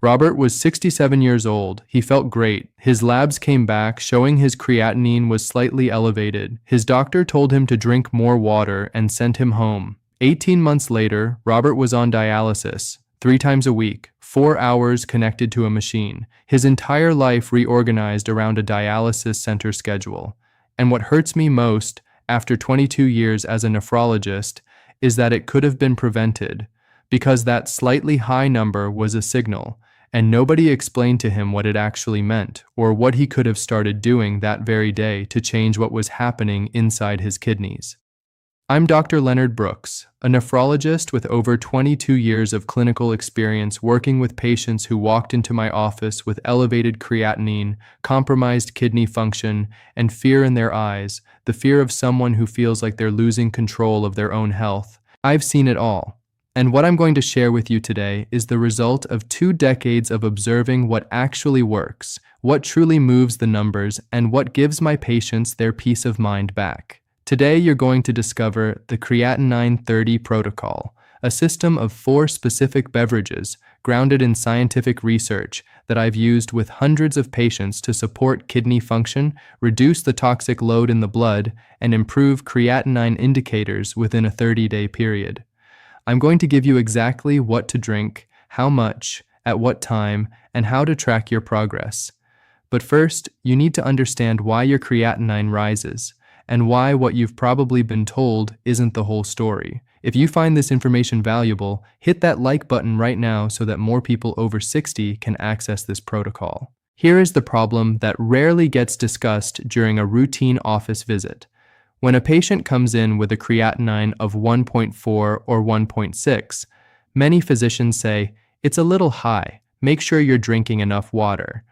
Robert was 67 years old. He felt great. His labs came back showing his creatinine was slightly elevated. His doctor told him to drink more water and sent him home. 18 months later, Robert was on dialysis, 3 times a week, 4 hours connected to a machine. His entire life reorganized around a dialysis center schedule. And what hurts me most, after 22 years as a nephrologist, is that it could have been prevented, because that slightly high number was a signal, and nobody explained to him what it actually meant, or what he could have started doing that very day to change what was happening inside his kidneys. I'm Dr. Leonard Brooks, a nephrologist with over 22 years of clinical experience working with patients who walked into my office with elevated creatinine, compromised kidney function, and fear in their eyes, the fear of someone who feels like they're losing control of their own health. I've seen it all. And what I'm going to share with you today is the result of 2 decades of observing what actually works, what truly moves the numbers, and what gives my patients their peace of mind back. Today, you're going to discover the Creatinine 30 protocol, a system of 4 specific beverages grounded in scientific research that I've used with hundreds of patients to support kidney function, reduce the toxic load in the blood, and improve creatinine indicators within a 30-day period. I'm going to give you exactly what to drink, how much, at what time, and how to track your progress. But first, you need to understand why your creatinine rises, and why what you've probably been told isn't the whole story. If you find this information valuable, hit that like button right now so that more people over 60 can access this protocol. Here is the problem that rarely gets discussed during a routine office visit. When a patient comes in with a creatinine of 1.4 or 1.6, many physicians say, "It's a little high, make sure you're drinking enough water."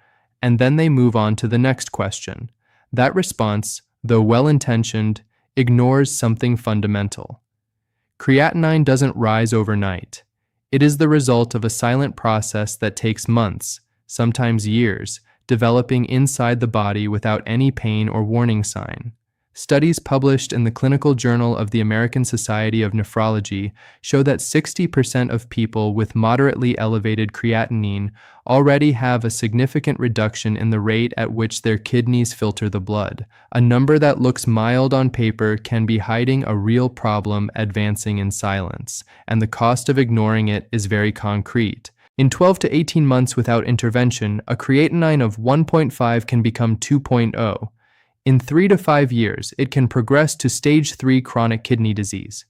And then they move on to the next question. That response, though well-intentioned, ignores something fundamental. Creatinine doesn't rise overnight. It is the result of a silent process that takes months, sometimes years, developing inside the body without any pain or warning sign. Studies published in the Clinical Journal of the American Society of Nephrology show that 60% of people with moderately elevated creatinine already have a significant reduction in the rate at which their kidneys filter the blood. A number that looks mild on paper can be hiding a real problem advancing in silence, and the cost of ignoring it is very concrete. In 12 to 18 months without intervention, a creatinine of 1.5 can become 2.0. In 3 to 5 years, it can progress to stage 3 chronic kidney disease.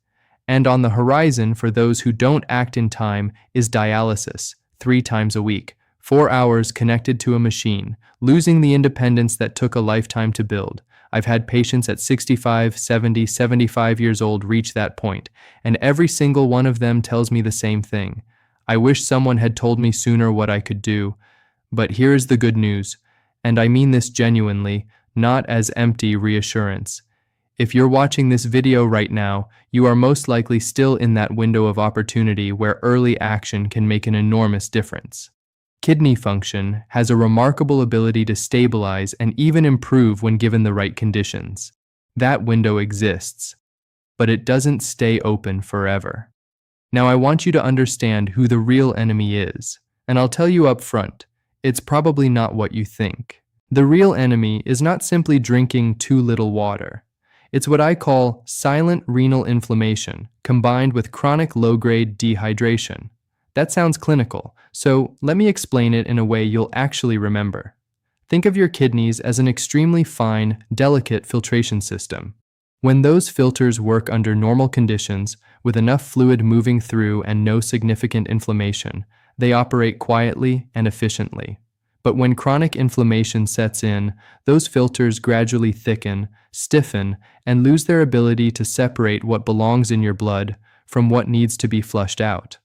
And on the horizon for those who don't act in time is dialysis, 3 times a week, 4 hours connected to a machine, losing the independence that took a lifetime to build. I've had patients at 65, 70, 75 years old reach that point, and every single one of them tells me the same thing. I wish someone had told me sooner what I could do. But here is the good news, and I mean this genuinely, not as empty reassurance. If you're watching this video right now, you are most likely still in that window of opportunity where early action can make an enormous difference. Kidney function has a remarkable ability to stabilize and even improve when given the right conditions. That window exists, but it doesn't stay open forever. Now I want you to understand who the real enemy is, and I'll tell you up front, it's probably not what you think. The real enemy is not simply drinking too little water. It's what I call silent renal inflammation combined with chronic low-grade dehydration. That sounds clinical, so let me explain it in a way you'll actually remember. Think of your kidneys as an extremely fine, delicate filtration system. When those filters work under normal conditions, with enough fluid moving through and no significant inflammation, they operate quietly and efficiently. But when chronic inflammation sets in, those filters gradually thicken, stiffen, and lose their ability to separate what belongs in your blood from what needs to be flushed out.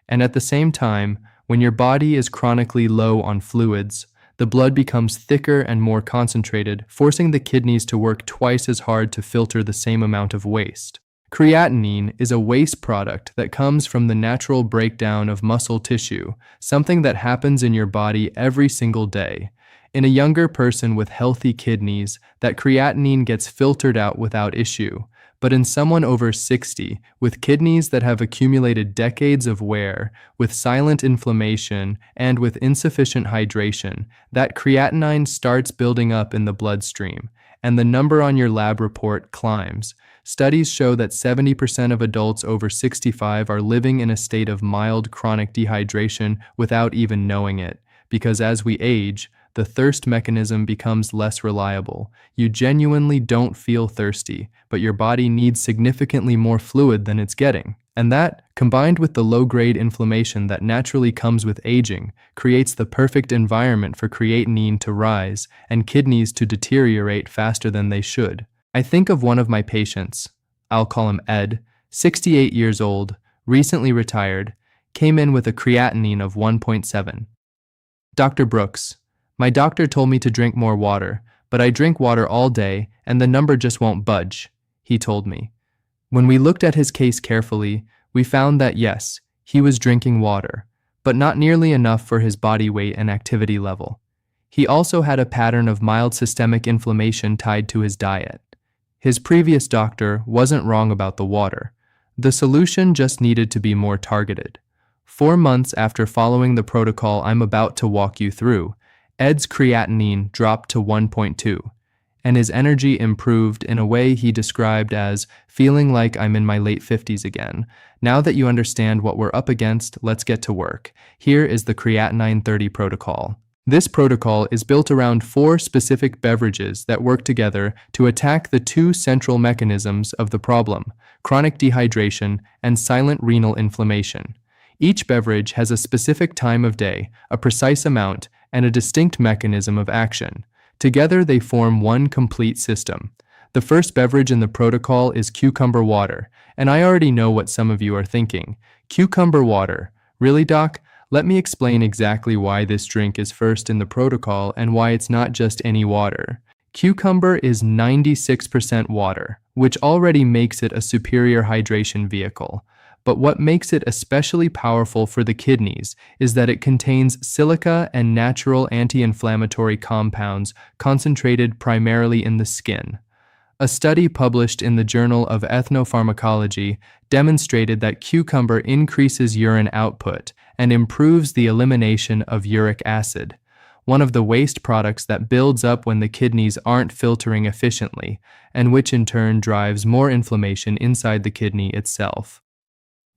And at the same time, when your body is chronically low on fluids, the blood becomes thicker and more concentrated, forcing the kidneys to work twice as hard to filter the same amount of waste. Creatinine is a waste product that comes from the natural breakdown of muscle tissue, something that happens in your body every single day. In a younger person with healthy kidneys, that creatinine gets filtered out without issue. but in someone over 60, with kidneys that have accumulated decades of wear, with silent inflammation, and with insufficient hydration, that creatinine starts building up in the bloodstream, and the number on your lab report climbs. Studies show that 70% of adults over 65 are living in a state of mild chronic dehydration without even knowing it, because as we age, the thirst mechanism becomes less reliable. You genuinely don't feel thirsty, but your body needs significantly more fluid than it's getting. And that, combined with the low-grade inflammation that naturally comes with aging, creates the perfect environment for creatinine to rise and kidneys to deteriorate faster than they should. I think of one of my patients, I'll call him Ed, 68 years old, recently retired, came in with a creatinine of 1.7. Dr. Brooks, my doctor told me to drink more water, but I drink water all day and the number just won't budge, he told me. When we looked at his case carefully, we found that yes, he was drinking water, but not nearly enough for his body weight and activity level. He also had a pattern of mild systemic inflammation tied to his diet. His previous doctor wasn't wrong about the water. The solution just needed to be more targeted. 4 months after following the protocol I'm about to walk you through, Ed's creatinine dropped to 1.2, and his energy improved in a way he described as feeling like I'm in my late 50s again. Now that you understand what we're up against, let's get to work. Here is the Creatinine 30 protocol. This protocol is built around 4 specific beverages that work together to attack the 2 central mechanisms of the problem: chronic dehydration and silent renal inflammation. Each beverage has a specific time of day, a precise amount, and a distinct mechanism of action. Together they form one complete system. The first beverage in the protocol is cucumber water, and I already know what some of you are thinking. Cucumber water? Really, Doc? Let me explain exactly why this drink is first in the protocol and why it's not just any water. Cucumber is 96% water, which already makes it a superior hydration vehicle. But what makes it especially powerful for the kidneys is that it contains silica and natural anti-inflammatory compounds concentrated primarily in the skin. A study published in the Journal of Ethnopharmacology demonstrated that cucumber increases urine output and improves the elimination of uric acid, one of the waste products that builds up when the kidneys aren't filtering efficiently, and which in turn drives more inflammation inside the kidney itself.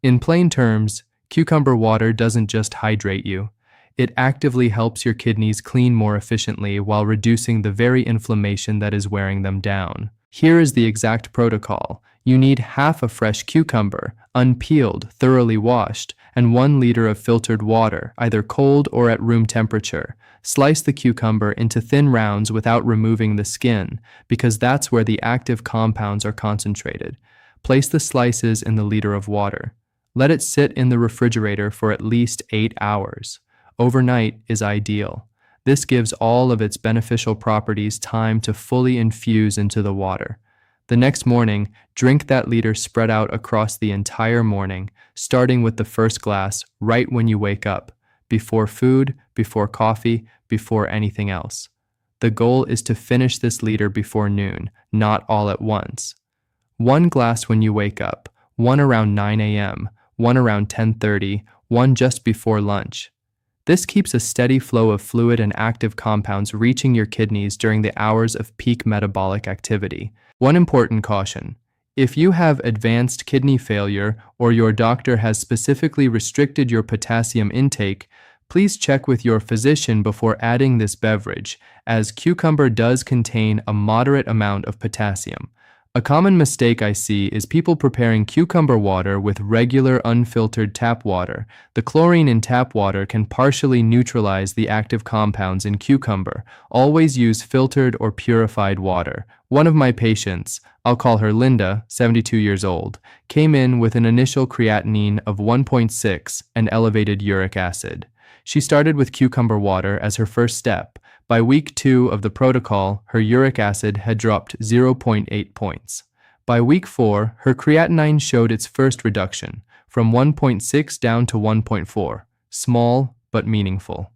In plain terms, cucumber water doesn't just hydrate you. It actively helps your kidneys clean more efficiently while reducing the very inflammation that is wearing them down. Here is the exact protocol. You need half a fresh cucumber, unpeeled, thoroughly washed, and 1 liter of filtered water, either cold or at room temperature. Slice the cucumber into thin rounds without removing the skin, because that's where the active compounds are concentrated. Place the slices in the liter of water. Let it sit in the refrigerator for at least 8 hours. Overnight is ideal. This gives all of its beneficial properties time to fully infuse into the water. The next morning, drink that liter spread out across the entire morning, starting with the first glass right when you wake up, before food, before coffee, before anything else. The goal is to finish this liter before noon, not all at once. 1 glass when you wake up, 1 around 9 a.m., 1 around 10:30, 1 just before lunch. This keeps a steady flow of fluid and active compounds reaching your kidneys during the hours of peak metabolic activity. One important caution: if you have advanced kidney failure or your doctor has specifically restricted your potassium intake, please check with your physician before adding this beverage, as cucumber does contain a moderate amount of potassium. A common mistake I see is people preparing cucumber water with regular unfiltered tap water. The chlorine in tap water can partially neutralize the active compounds in cucumber. Always use filtered or purified water. One of my patients, I'll call her Linda, 72 years old, came in with an initial creatinine of 1.6 and elevated uric acid. She started with cucumber water as her first step. By week 2 of the protocol, her uric acid had dropped 0.8 points. By week 4, her creatinine showed its first reduction, from 1.6 down to 1.4, small but meaningful.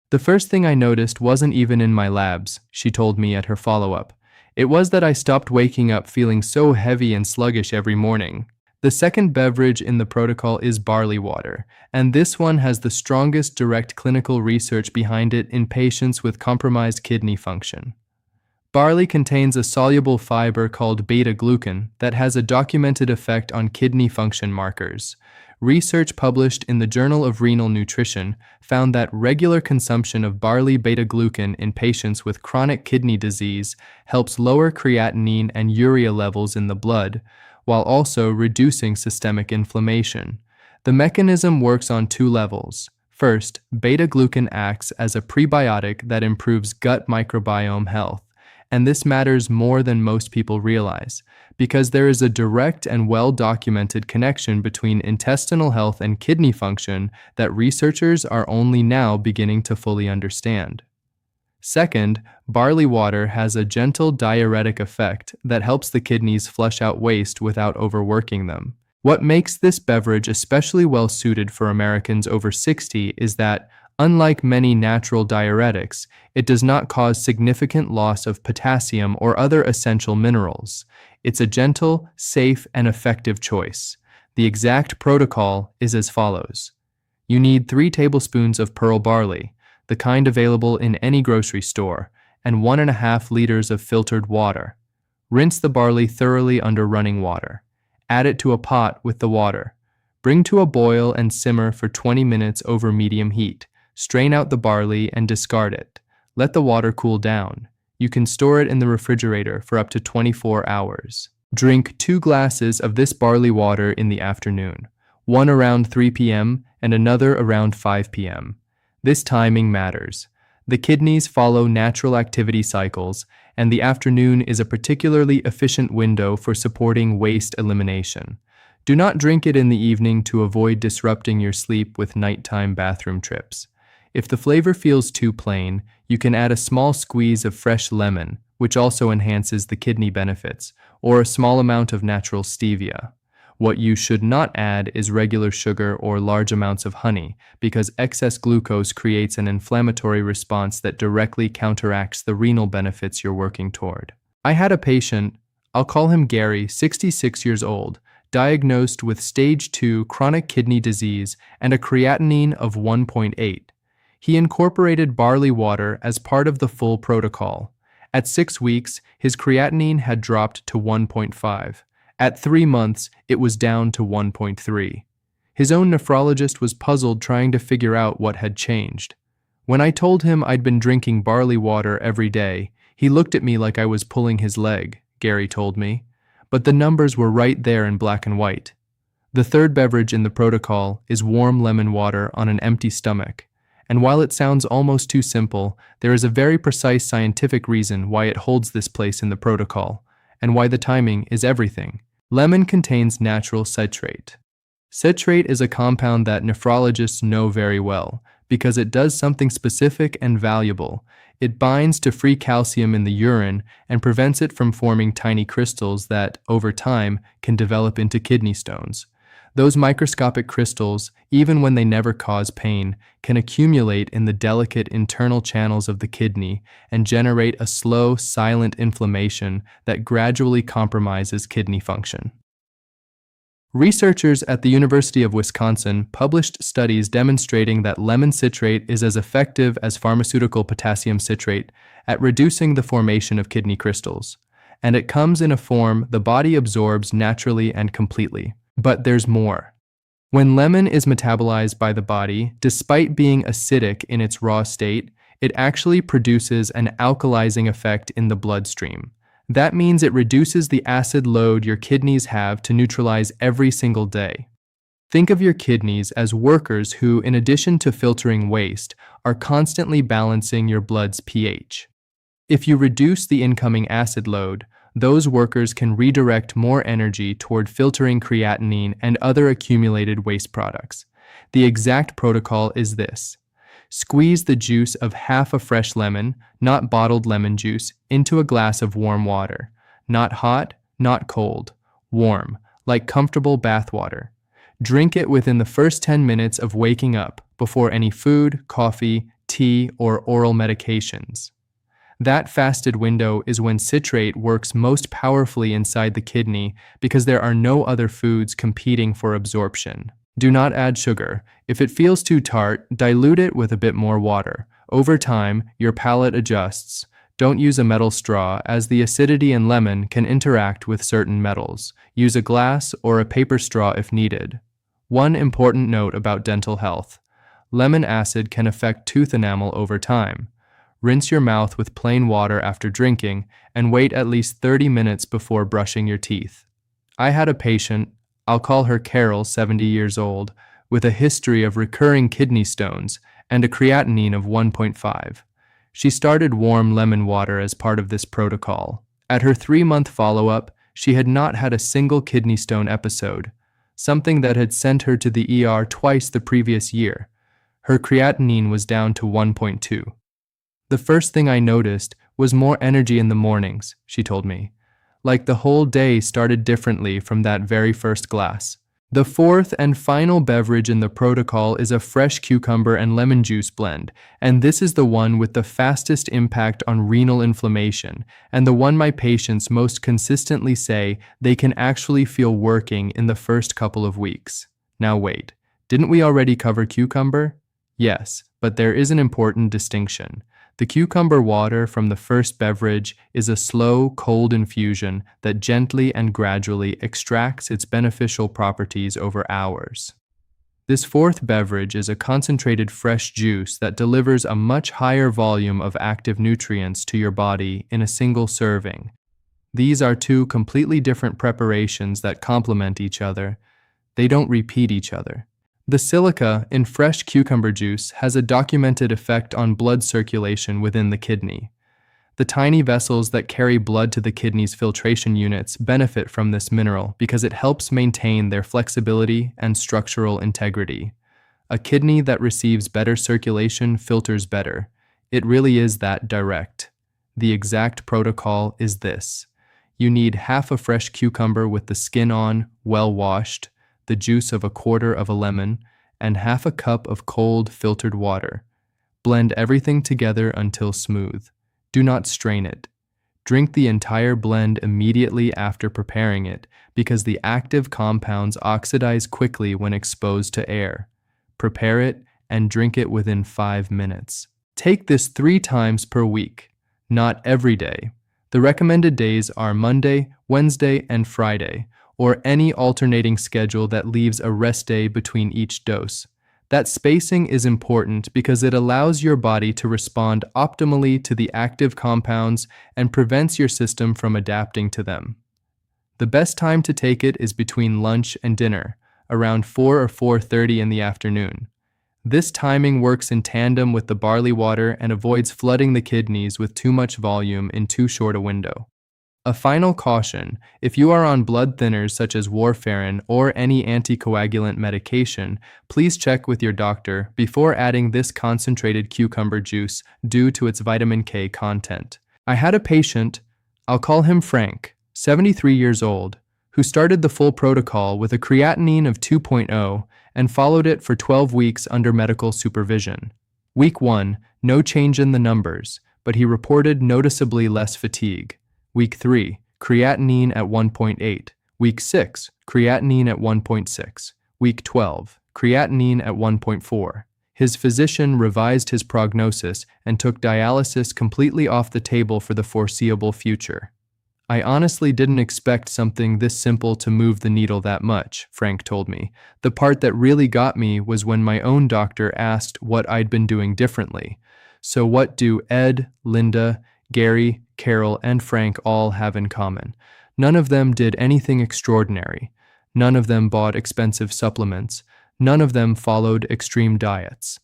The first thing I noticed wasn't even in my labs, she told me at her follow-up. It was that I stopped waking up feeling so heavy and sluggish every morning. The second beverage in the protocol is barley water, and this one has the strongest direct clinical research behind it in patients with compromised kidney function. Barley contains a soluble fiber called beta-glucan that has a documented effect on kidney function markers. Research published in the Journal of Renal Nutrition found that regular consumption of barley beta-glucan in patients with chronic kidney disease helps lower creatinine and urea levels in the blood, while also reducing systemic inflammation. The mechanism works on two levels. First, beta-glucan acts as a prebiotic that improves gut microbiome health. And this matters more than most people realize, because there is a direct and well-documented connection between intestinal health and kidney function that researchers are only now beginning to fully understand. Second, barley water has a gentle diuretic effect that helps the kidneys flush out waste without overworking them. What makes this beverage especially well-suited for Americans over 60 is that, unlike many natural diuretics, it does not cause significant loss of potassium or other essential minerals. It's a gentle, safe, and effective choice. The exact protocol is as follows. You need 3 tablespoons of pearl barley, the kind available in any grocery store, and 1.5 liters of filtered water. Rinse the barley thoroughly under running water. Add it to a pot with the water. Bring to a boil and simmer for 20 minutes over medium heat. Strain out the barley and discard it. Let the water cool down. You can store it in the refrigerator for up to 24 hours. Drink 2 glasses of this barley water in the afternoon, one around 3 p.m. and another around 5 p.m. This timing matters. The kidneys follow natural activity cycles, and the afternoon is a particularly efficient window for supporting waste elimination. Do not drink it in the evening to avoid disrupting your sleep with nighttime bathroom trips. If the flavor feels too plain, you can add a small squeeze of fresh lemon, which also enhances the kidney benefits, or a small amount of natural stevia. What you should not add is regular sugar or large amounts of honey, because excess glucose creates an inflammatory response that directly counteracts the renal benefits you're working toward. I had a patient, I'll call him Gary, 66 years old, diagnosed with stage 2 chronic kidney disease and a creatinine of 1.8. He incorporated barley water as part of the full protocol. At 6 weeks, his creatinine had dropped to 1.5. At 3 months, it was down to 1.3. His own nephrologist was puzzled trying to figure out what had changed. When I told him I'd been drinking barley water every day, he looked at me like I was pulling his leg, Gary told me. But the numbers were right there in black and white. The third beverage in the protocol is warm lemon water on an empty stomach. And while it sounds almost too simple, there is a very precise scientific reason why it holds this place in the protocol, and why the timing is everything. Lemon contains natural citrate. Citrate is a compound that nephrologists know very well, because it does something specific and valuable. It binds to free calcium in the urine and prevents it from forming tiny crystals that, over time, can develop into kidney stones. Those microscopic crystals, even when they never cause pain, can accumulate in the delicate internal channels of the kidney and generate a slow, silent inflammation that gradually compromises kidney function. Researchers at the University of Wisconsin published studies demonstrating that lemon citrate is as effective as pharmaceutical potassium citrate at reducing the formation of kidney crystals, and it comes in a form the body absorbs naturally and completely. But there's more. When lemon is metabolized by the body, despite being acidic in its raw state, it actually produces an alkalizing effect in the bloodstream. That means it reduces the acid load your kidneys have to neutralize every single day. Think of your kidneys as workers who, in addition to filtering waste, are constantly balancing your blood's pH. If you reduce the incoming acid load, those workers can redirect more energy toward filtering creatinine and other accumulated waste products. The exact protocol is this. Squeeze the juice of half a fresh lemon, not bottled lemon juice, into a glass of warm water. Not hot, not cold. Warm, like comfortable bath water. Drink it within the first 10 minutes of waking up, before any food, coffee, tea, or oral medications. That fasted window is when citrate works most powerfully inside the kidney because there are no other foods competing for absorption. Do not add sugar. If it feels too tart, dilute it with a bit more water. Over time, your palate adjusts. Don't use a metal straw, as the acidity in lemon can interact with certain metals. Use a glass or a paper straw if needed. One important note about dental health. Lemon acid can affect tooth enamel over time. Rinse your mouth with plain water after drinking and wait at least 30 minutes before brushing your teeth. I had a patient, I'll call her Carol, 70 years old, with a history of recurring kidney stones and a creatinine of 1.5. She started warm lemon water as part of this protocol. At her 3-month follow-up, she had not had a single kidney stone episode, something that had sent her to the ER twice the previous year. Her creatinine was down to 1.2. The first thing I noticed was more energy in the mornings, she told me. Like the whole day started differently from that very first glass. The fourth and final beverage in the protocol is a fresh cucumber and lemon juice blend, and this is the one with the fastest impact on renal inflammation, and the one my patients most consistently say they can actually feel working in the first couple of weeks. Now wait, didn't we already cover cucumber? Yes, but there is an important distinction. The cucumber water from the first beverage is a slow, cold infusion that gently and gradually extracts its beneficial properties over hours. This fourth beverage is a concentrated fresh juice that delivers a much higher volume of active nutrients to your body in a single serving. These are two completely different preparations that complement each other. They don't repeat each other. The silica in fresh cucumber juice has a documented effect on blood circulation within the kidney. The tiny vessels that carry blood to the kidney's filtration units benefit from this mineral because it helps maintain their flexibility and structural integrity. A kidney that receives better circulation filters better. It really is that direct. The exact protocol is this. You need half a fresh cucumber with the skin on, well washed, the juice of a quarter of a lemon, and half a cup of cold filtered water. Blend everything together until smooth. Do not strain it. Drink the entire blend immediately after preparing it because the active compounds oxidize quickly when exposed to air. Prepare it and drink it within 5 minutes. Take this 3 times per week, not every day. The recommended days are Monday, Wednesday, and Friday, or any alternating schedule that leaves a rest day between each dose. That spacing is important because it allows your body to respond optimally to the active compounds and prevents your system from adapting to them. The best time to take it is between lunch and dinner, around 4 or 4:30 in the afternoon. This timing works in tandem with the barley water and avoids flooding the kidneys with too much volume in too short a window. A final caution, if you are on blood thinners such as warfarin or any anticoagulant medication, please check with your doctor before adding this concentrated cucumber juice due to its vitamin K content. I had a patient, I'll call him Frank, 73 years old, who started the full protocol with a creatinine of 2.0 and followed it for 12 weeks under medical supervision. Week 1, no change in the numbers, but he reported noticeably less fatigue. Week 3, creatinine at 1.8. Week 6, creatinine at 1.6. Week 12, creatinine at 1.4. His physician revised his prognosis and took dialysis completely off the table for the foreseeable future. I honestly didn't expect something this simple to move the needle that much, Frank told me. The part that really got me was when my own doctor asked what I'd been doing differently. So what do Ed, Linda, Gary, Carol, and Frank all have in common? None of them did anything extraordinary. None of them bought expensive supplements. None of them followed extreme diets.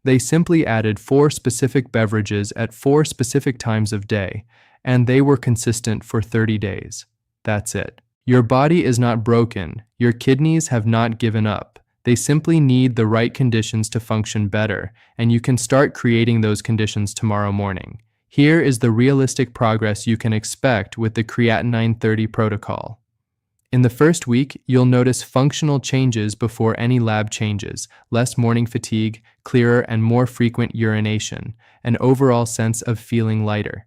They simply added 4 specific beverages at 4 specific times of day, and they were consistent for 30 days. That's it. Your body is not broken. Your kidneys have not given up. They simply need the right conditions to function better, and you can start creating those conditions tomorrow morning. Here is the realistic progress you can expect with the Creatinine 30 protocol. In the first week, you'll notice functional changes before any lab changes, less morning fatigue, clearer and more frequent urination, an overall sense of feeling lighter.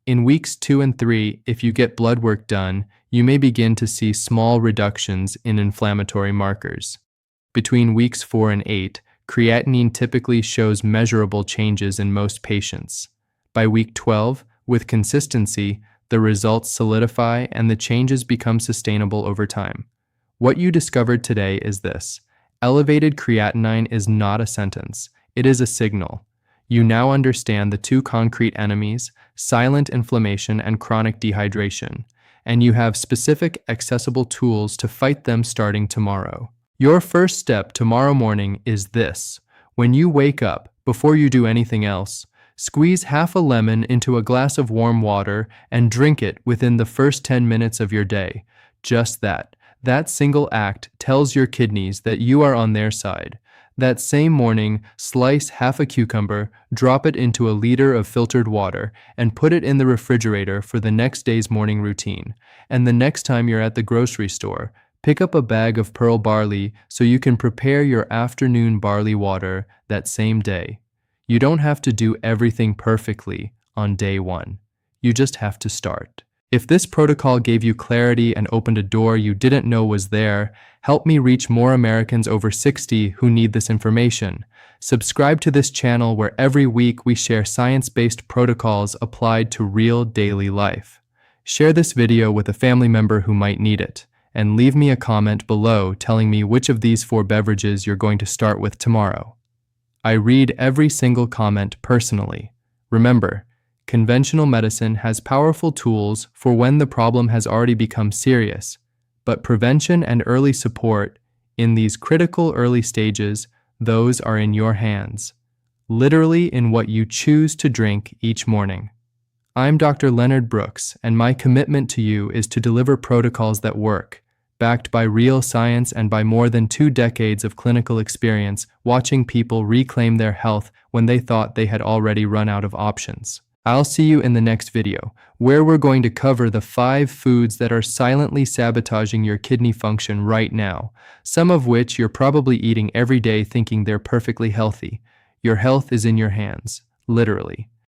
In weeks 2 and 3, if you get blood work done, you may begin to see small reductions in inflammatory markers. Between weeks 4 and 8, creatinine typically shows measurable changes in most patients. By week 12, with consistency, the results solidify and the changes become sustainable over time. What you discovered today is this: elevated creatinine is not a sentence, it is a signal. You now understand the two concrete enemies, silent inflammation and chronic dehydration, and you have specific, accessible tools to fight them starting tomorrow. Your first step tomorrow morning is this: when you wake up, before you do anything else, squeeze half a lemon into a glass of warm water and drink it within the first 10 minutes of your day. Just that. That single act tells your kidneys that you are on their side. That same morning, slice half a cucumber, drop it into a liter of filtered water, and put it in the refrigerator for the next day's morning routine. And the next time you're at the grocery store, pick up a bag of pearl barley so you can prepare your afternoon barley water that same day. You don't have to do everything perfectly on day one. You just have to start. If this protocol gave you clarity and opened a door you didn't know was there, help me reach more Americans over 60 who need this information. Subscribe to this channel where every week we share science-based protocols applied to real daily life. Share this video with a family member who might need it, and leave me a comment below telling me which of these 4 beverages you're going to start with tomorrow. I read every single comment personally. Remember, conventional medicine has powerful tools for when the problem has already become serious, but prevention and early support in these critical early stages, those are in your hands, literally in what you choose to drink each morning. I'm Dr. Leonard Brooks, and my commitment to you is to deliver protocols that work, backed by real science and by more than 2 decades of clinical experience watching people reclaim their health when they thought they had already run out of options. I'll see you in the next video, where we're going to cover the 5 foods that are silently sabotaging your kidney function right now, some of which you're probably eating every day thinking they're perfectly healthy. Your health is in your hands, literally.